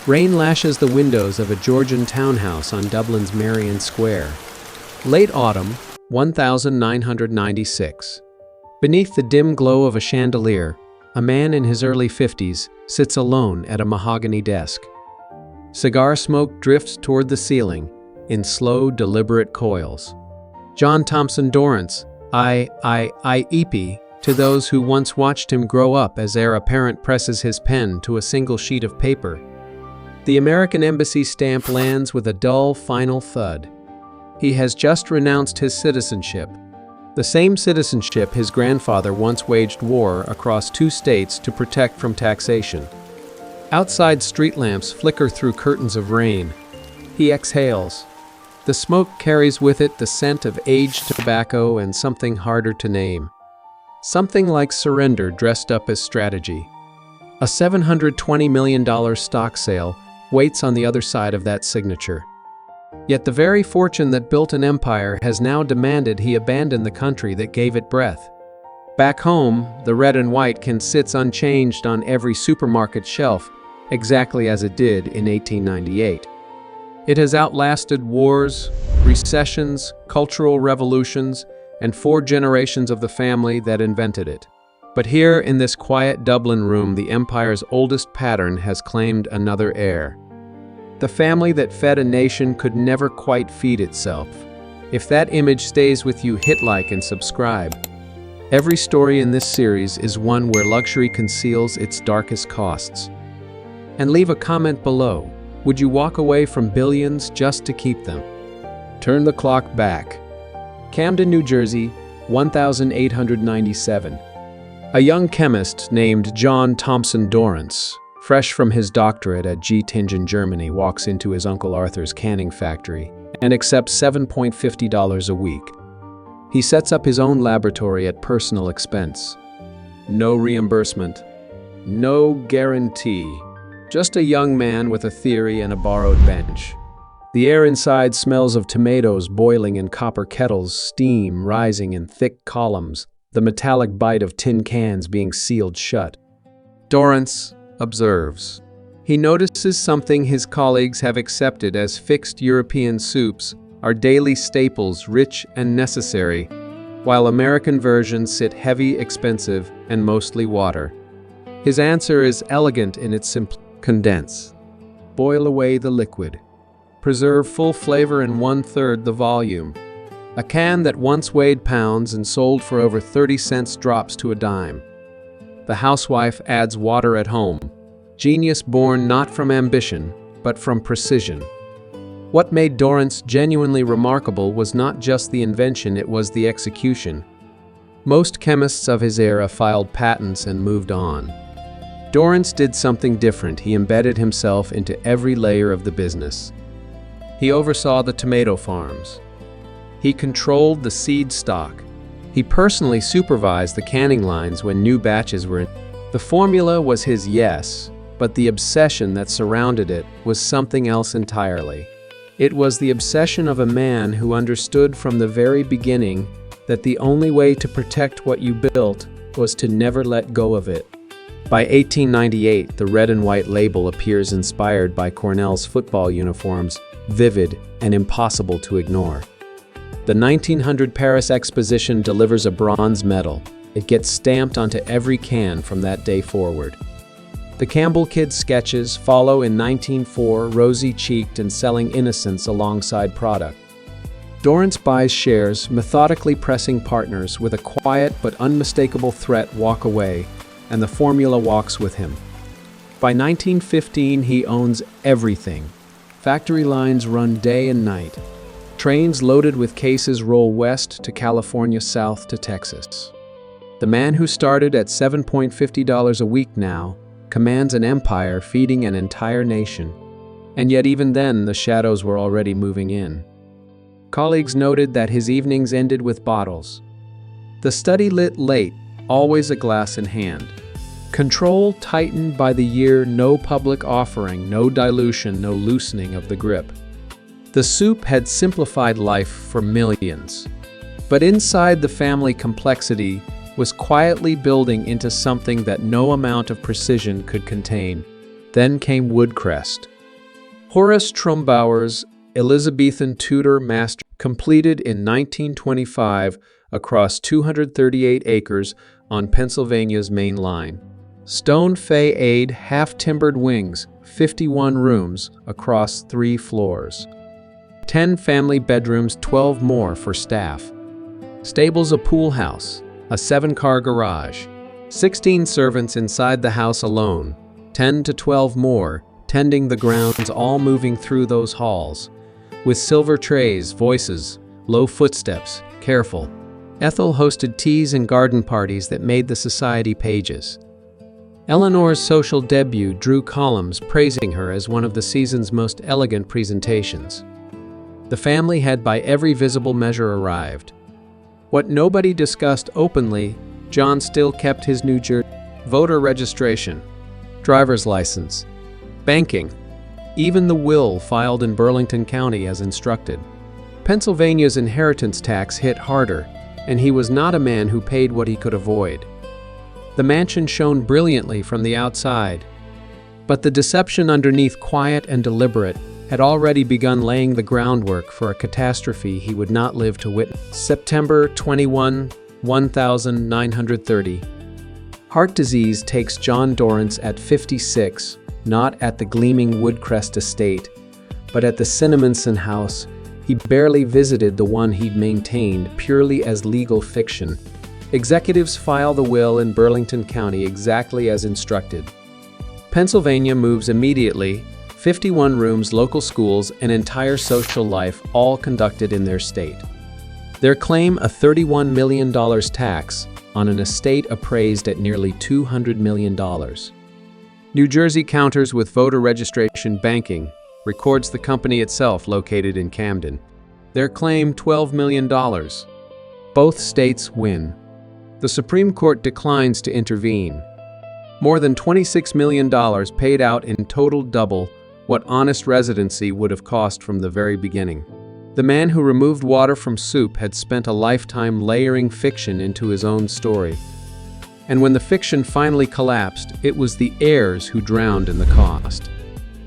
Rain lashes the windows of a Georgian townhouse on Dublin's Merrion Square. Late autumn, 1996. Beneath the dim glow of a chandelier, a man in his early 50s sits alone at a mahogany desk. Cigar smoke drifts toward the ceiling in slow, deliberate coils. John Thompson Dorrance, I.E.P. to those who once watched him grow up as heir apparent presses his pen to a single sheet of paper. The American embassy stamp lands with a dull, final thud. He has just renounced his citizenship. The same citizenship his grandfather once waged war across 2 states to protect from taxation. Outside street lamps flicker through curtains of rain. He exhales. The smoke carries with it the scent of aged tobacco and something harder to name. Something like surrender dressed up as strategy. A $720 million stock sale waits on the other side of that signature. Yet the very fortune that built an empire has now demanded he abandon the country that gave it breath. Back home, the red and white can sit unchanged on every supermarket shelf, exactly as it did in 1898. It has outlasted wars, recessions, cultural revolutions, and 4 generations of the family that invented it. But here in this quiet Dublin room, the empire's oldest pattern has claimed another heir. The family that fed a nation could never quite feed itself. If that image stays with you, hit like and subscribe. Every story in this series is one where luxury conceals its darkest costs. And leave a comment below. Would you walk away from billions just to keep them? Turn the clock back. Camden, New Jersey, 1897. A young chemist named John Thompson Dorrance, fresh from his doctorate at Göttingen, Germany, walks into his Uncle Arthur's canning factory and accepts $7.50 a week. He sets up his own laboratory at personal expense. No reimbursement, no guarantee, just a young man with a theory and a borrowed bench. The air inside smells of tomatoes boiling in copper kettles, steam rising in thick columns, the metallic bite of tin cans being sealed shut. Dorrance observes. He notices something his colleagues have accepted as fixed. European soups are daily staples, rich and necessary, while American versions sit heavy, expensive, and mostly water. His answer is elegant in its simplicity. Condense. Boil away the liquid. Preserve full flavor in 1/3 the volume. A can that once weighed pounds and sold for over 30 cents drops to a dime. The housewife adds water at home. Genius born not from ambition, but from precision. What made Dorrance genuinely remarkable was not just the invention, it was the execution. Most chemists of his era filed patents and moved on. Dorrance did something different. He embedded himself into every layer of the business. He oversaw the tomato farms. He controlled the seed stock. He personally supervised the canning lines when new batches were in. The formula was his, yes, but the obsession that surrounded it was something else entirely. It was the obsession of a man who understood from the very beginning that the only way to protect what you built was to never let go of it. By 1898, the red and white label appears inspired by Cornell's football uniforms, vivid and impossible to ignore. The 1900 Paris Exposition delivers a bronze medal. It gets stamped onto every can from that day forward. The Campbell Kids sketches follow in 1904, rosy-cheeked and selling innocence alongside product. Dorrance buys shares, methodically pressing partners with a quiet but unmistakable threat: walk away, and the formula walks with him. By 1915, he owns everything. Factory lines run day and night. Trains loaded with cases roll west to California, south to Texas. The man who started at $7.50 a week now commands an empire feeding an entire nation. And yet even then, the shadows were already moving in. Colleagues noted that his evenings ended with bottles. The study lit late, always a glass in hand. Control tightened by the year, no public offering, no dilution, no loosening of the grip. The soup had simplified life for millions. But inside, the family complexity was quietly building into something that no amount of precision could contain. Then came Woodcrest, Horace Trumbauer's Elizabethan Tudor master, completed in 1925 across 238 acres on Pennsylvania's main line. Stone fayade half-timbered wings, 51 rooms across 3 floors. 10 family bedrooms, 12 more for staff. Stables, a pool house, a 7-car garage. 16 servants inside the house alone, 10 to 12 more tending the grounds, all moving through those halls. With silver trays, voices, low footsteps, careful. Ethel hosted teas and garden parties that made the society pages. Eleanor's social debut drew columns praising her as one of the season's most elegant presentations. The family had by every visible measure arrived. What nobody discussed openly, John still kept his New Jersey voter registration, driver's license, banking, even the will filed in Burlington County as instructed. Pennsylvania's inheritance tax hit harder, and he was not a man who paid what he could avoid. The mansion shone brilliantly from the outside, but the deception underneath, quiet and deliberate, had already begun laying the groundwork for a catastrophe he would not live to witness. September 21, 1930. Heart disease takes John Dorrance at 56, not at the gleaming Woodcrest estate, but at the Cinnamonson house. He barely visited the one he'd maintained purely as legal fiction. Executives file the will in Burlington County exactly as instructed. Pennsylvania moves immediately, 51 rooms, local schools, and entire social life, all conducted in their state. Their claim, a $31 million tax on an estate appraised at nearly $200 million. New Jersey counters with voter registration banking, records the company itself located in Camden. Their claim, $12 million. Both states win. The Supreme Court declines to intervene. More than $26 million paid out in total, double what honest residency would have cost from the very beginning. The man who removed water from soup had spent a lifetime layering fiction into his own story. And when the fiction finally collapsed, it was the heirs who drowned in the cost.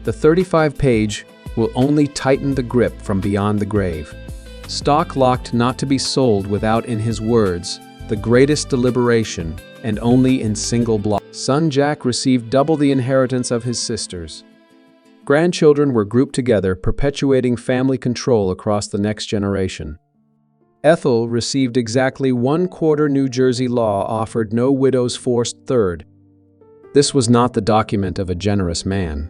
The 35-page will only tighten the grip from beyond the grave. Stock locked, not to be sold without, in his words, the greatest deliberation, and only in single block. Son Jack received double the inheritance of his sisters. Grandchildren were grouped together, perpetuating family control across the next generation. Ethel received exactly 1/4. New Jersey law offered no widows forced third. This was not the document of a generous man.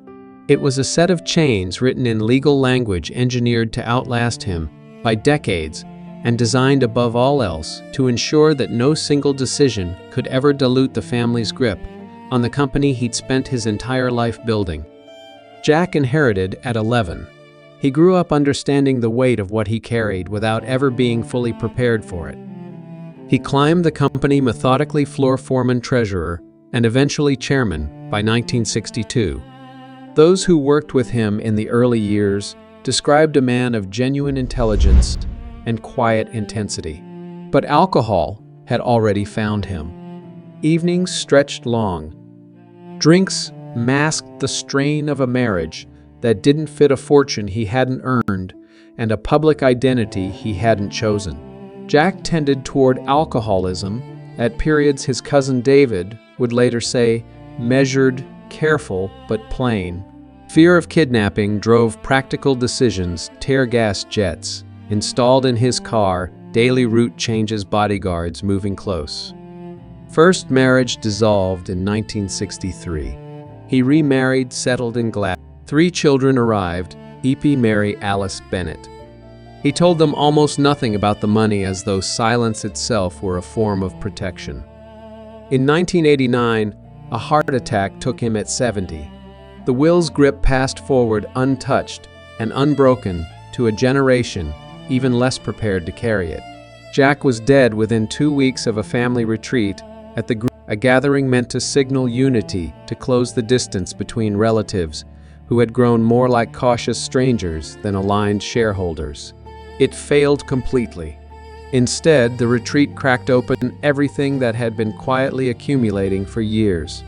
It was a set of chains written in legal language engineered to outlast him by decades and designed above all else to ensure that no single decision could ever dilute the family's grip on the company he'd spent his entire life building. Jack inherited at 11. He grew up understanding the weight of what he carried without ever being fully prepared for it. He climbed the company methodically, floor foreman, treasurer, and eventually chairman by 1962. Those who worked with him in the early years described a man of genuine intelligence and quiet intensity. But alcohol had already found him. Evenings stretched long. Drinks masked the strain of a marriage that didn't fit, a fortune he hadn't earned, and a public identity he hadn't chosen. Jack tended toward alcoholism, at periods his cousin David would later say, measured, careful, but plain. Fear of kidnapping drove practical decisions, tear gas jets installed in his car, daily route changes, bodyguards moving close. First marriage dissolved in 1963. He remarried, settled in Glasgow. 3 children arrived, E.P. Mary Alice Bennett. He told them almost nothing about the money, as though silence itself were a form of protection. In 1989, a heart attack took him at 70. The will's grip passed forward untouched and unbroken to a generation even less prepared to carry it. Jack was dead within 2 weeks of a family retreat at a gathering meant to signal unity, to close the distance between relatives who had grown more like cautious strangers than aligned shareholders. It failed completely. Instead, the retreat cracked open everything that had been quietly accumulating for years.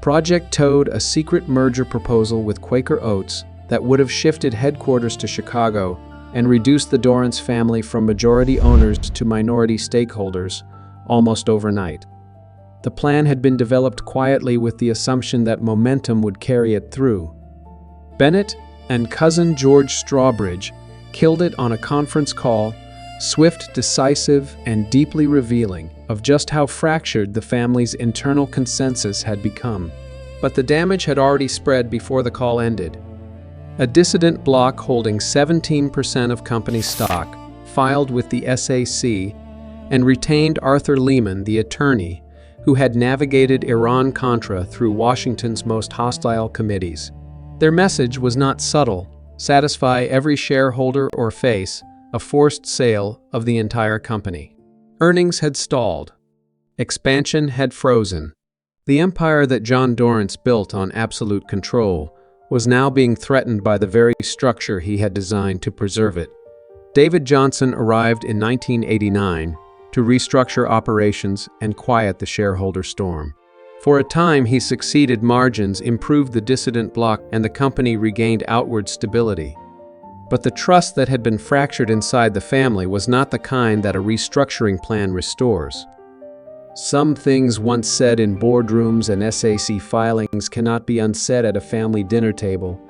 Project Toad, a secret merger proposal with Quaker Oats that would have shifted headquarters to Chicago and reduced the Dorrance family from majority owners to minority stakeholders almost overnight. The plan had been developed quietly with the assumption that momentum would carry it through. Bennett and cousin George Strawbridge killed it on a conference call, swift, decisive, and deeply revealing of just how fractured the family's internal consensus had become. But the damage had already spread before the call ended. A dissident bloc holding 17% of company stock filed with the SAC and retained Arthur Lehman, the attorney, who had navigated Iran-Contra through Washington's most hostile committees. Their message was not subtle: satisfy every shareholder or face a forced sale of the entire company. Earnings had stalled. Expansion had frozen. The empire that John Dorrance built on absolute control was now being threatened by the very structure he had designed to preserve it. David Johnson arrived in 1989 to restructure operations and quiet the shareholder storm. For a time, he succeeded. Margins improved, the dissident bloc, and the company regained outward stability. But the trust that had been fractured inside the family was not the kind that a restructuring plan restores. Some things once said in boardrooms and SAC filings cannot be unsaid at a family dinner table.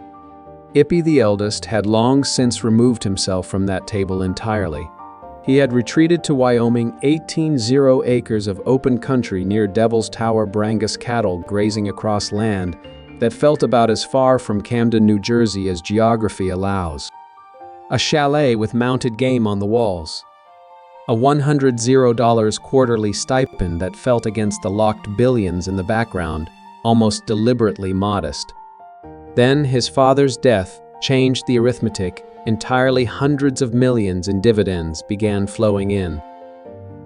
Ippy, the eldest, had long since removed himself from that table entirely. He had retreated to Wyoming, 18 acres of open country near Devil's Tower, Brangus cattle grazing across land that felt about as far from Camden, New Jersey as geography allows. A chalet with mounted game on the walls. A $100 quarterly stipend that felt against the locked billions in the background, almost deliberately modest. Then his father's death changed the arithmetic. Entirely hundreds of millions in dividends began flowing in.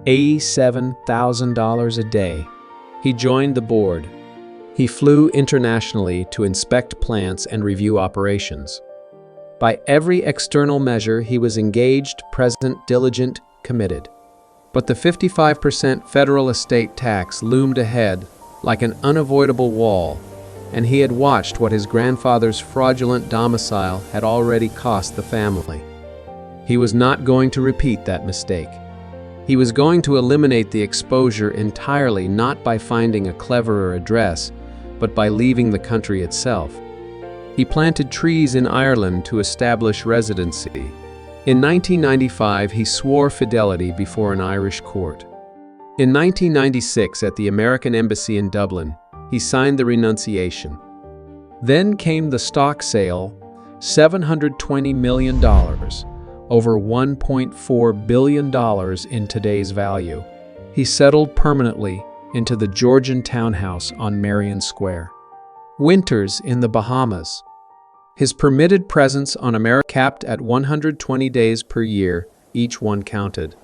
$87,000 a day. He joined the board. He flew internationally to inspect plants and review operations. By every external measure, he was engaged, present, diligent, committed. But the 55% federal estate tax loomed ahead like an unavoidable wall, and he had watched what his grandfather's fraudulent domicile had already cost the family. He was not going to repeat that mistake. He was going to eliminate the exposure entirely, not by finding a cleverer address, but by leaving the country itself. He planted trees in Ireland to establish residency. In 1995, he swore fidelity before an Irish court. In 1996, at the American Embassy in Dublin, he signed the renunciation. Then came the stock sale, $720 million, over $1.4 billion in today's value. He settled permanently into the Georgian townhouse on Marion Square. Winters in the Bahamas. His permitted presence on America capped at 120 days per year, each one counted.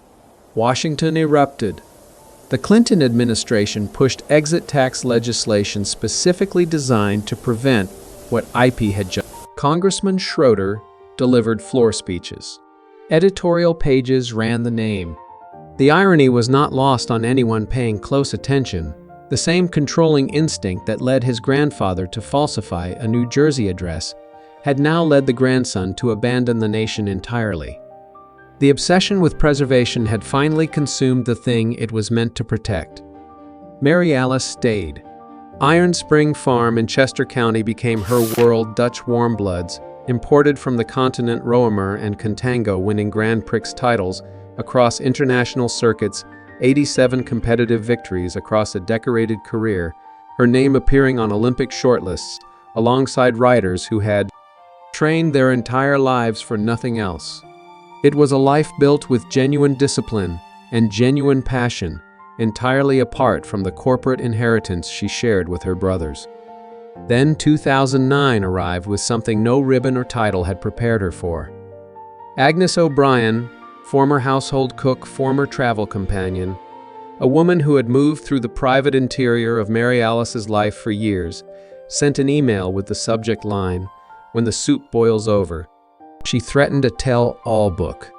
Washington erupted. The Clinton administration pushed exit tax legislation specifically designed to prevent what IP had just. Congressman Schroeder delivered floor speeches. Editorial pages ran the name. The irony was not lost on anyone paying close attention. The same controlling instinct that led his grandfather to falsify a New Jersey address had now led the grandson to abandon the nation entirely. The obsession with preservation had finally consumed the thing it was meant to protect. Mary Alice stayed. Iron Spring Farm in Chester County became her world. Dutch warmbloods, imported from the continent, Roemer and Contango, winning Grand Prix titles across international circuits, 87 competitive victories across a decorated career, her name appearing on Olympic shortlists alongside riders who had trained their entire lives for nothing else. It was a life built with genuine discipline and genuine passion, entirely apart from the corporate inheritance she shared with her brothers. Then 2009 arrived with something no ribbon or title had prepared her for. Agnes O'Brien, former household cook, former travel companion, a woman who had moved through the private interior of Mary Alice's life for years, sent an email with the subject line, "When the soup boils over." She threatened a tell-all book.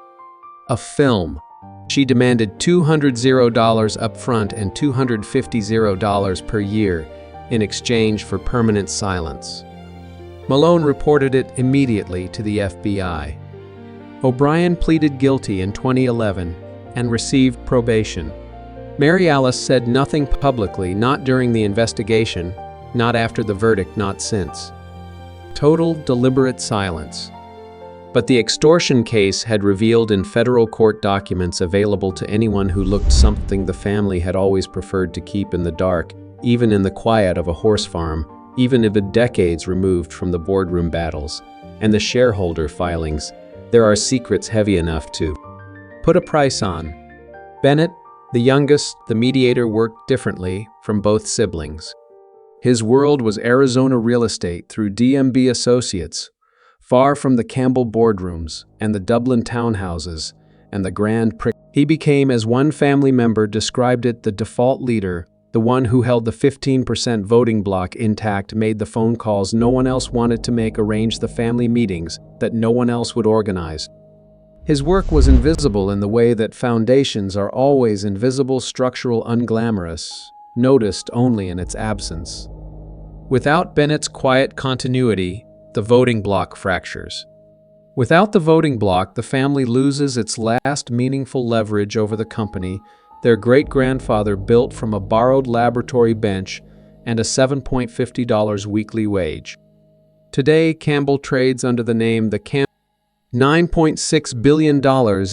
A film. She demanded $200 up front and $250 per year in exchange for permanent silence. Malone reported it immediately to the FBI. O'Brien pleaded guilty in 2011 and received probation. Mary Alice said nothing publicly, not during the investigation, not after the verdict, not since. Total, deliberate silence. But the extortion case had revealed in federal court documents available to anyone who looked something the family had always preferred to keep in the dark, even in the quiet of a horse farm, even if decades removed from the boardroom battles and the shareholder filings. There are secrets heavy enough to put a price on. Bennett, the youngest, the mediator, worked differently from both siblings. His world was Arizona real estate through DMB Associates, far from the Campbell boardrooms and the Dublin townhouses and the Grand Prix. He became, as one family member described it, the default leader, the one who held the 15% voting bloc intact, made the phone calls no one else wanted to make, arranged the family meetings that no one else would organize. His work was invisible in the way that foundations are always invisible, structural, unglamorous, noticed only in its absence. Without Bennett's quiet continuity, the voting bloc fractures. Without the voting bloc, the family loses its last meaningful leverage over the company their great-grandfather built from a borrowed laboratory bench and a $7.50 weekly wage. Today, Campbell trades under the name the Campbell. $9.6 billion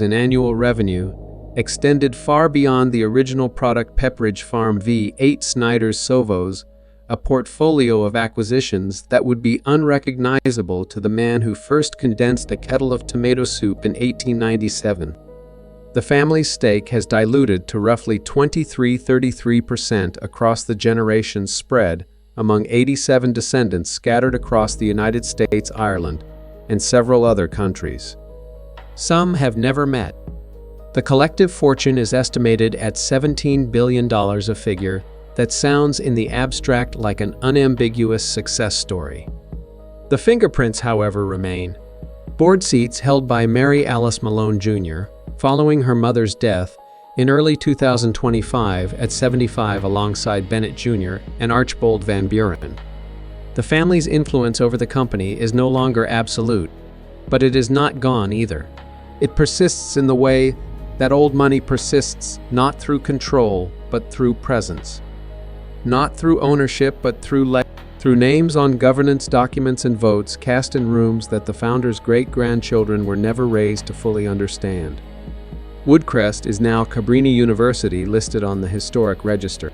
in annual revenue, extended far beyond the original product. Pepperidge Farm v. Snyder's Sovos, a portfolio of acquisitions that would be unrecognizable to the man who first condensed a kettle of tomato soup in 1897. The family's stake has diluted to roughly 33% across the generations, spread among 87 descendants scattered across the United States, Ireland, and several other countries. Some have never met. The collective fortune is estimated at $17 billion, a figure that sounds in the abstract like an unambiguous success story. The fingerprints, however, remain. Board seats held by Mary Alice Malone Jr., following her mother's death in early 2025 at 75 alongside Bennett Jr. and Archbold Van Buren. The family's influence over the company is no longer absolute, but it is not gone either. It persists in the way that old money persists, not through control, but through presence. Not through ownership, but through names on governance documents and votes cast in rooms that the founders' great-grandchildren were never raised to fully understand. Woodcrest is now Cabrini University, listed on the historic register.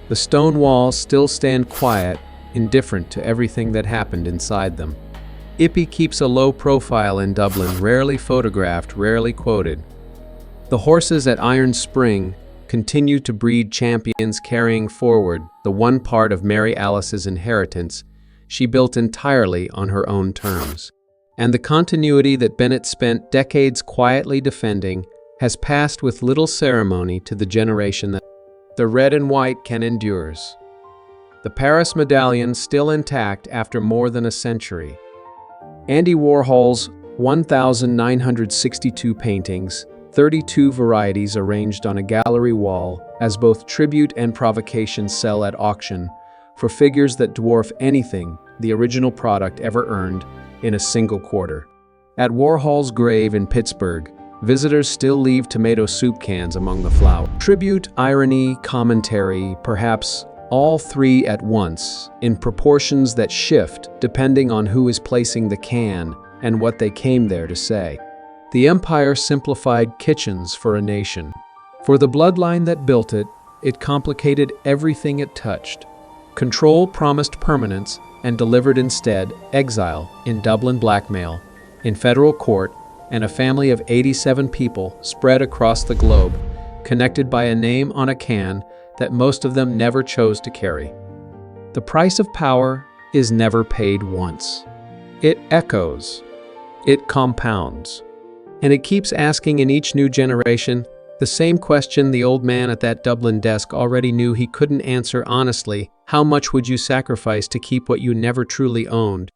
The stone walls still stand quiet, indifferent to everything that happened inside them. Ippy keeps a low profile in Dublin, rarely photographed, rarely quoted. The horses at Iron Spring continue to breed champions, carrying forward the one part of Mary Alice's inheritance she built entirely on her own terms. And the continuity that Bennett spent decades quietly defending has passed with little ceremony to the generation that the red and white can endures. The Paris medallion still intact after more than a century. Andy Warhol's 1,962 paintings, 32 varieties arranged on a gallery wall as both tribute and provocation, sell at auction for figures that dwarf anything the original product ever earned in a single quarter. At Warhol's grave in Pittsburgh, visitors still leave tomato soup cans among the flowers. Tribute, irony, commentary, perhaps all three at once, in proportions that shift depending on who is placing the can and what they came there to say. The empire simplified kitchens for a nation. For the bloodline that built it, it complicated everything it touched. Control promised permanence and delivered instead exile in Dublin, blackmail in federal court, and a family of 87 people spread across the globe, connected by a name on a can that most of them never chose to carry. The price of power is never paid once. It echoes, it compounds, and it keeps asking in each new generation the same question the old man at that Dublin desk already knew he couldn't answer honestly: how much would you sacrifice to keep what you never truly owned?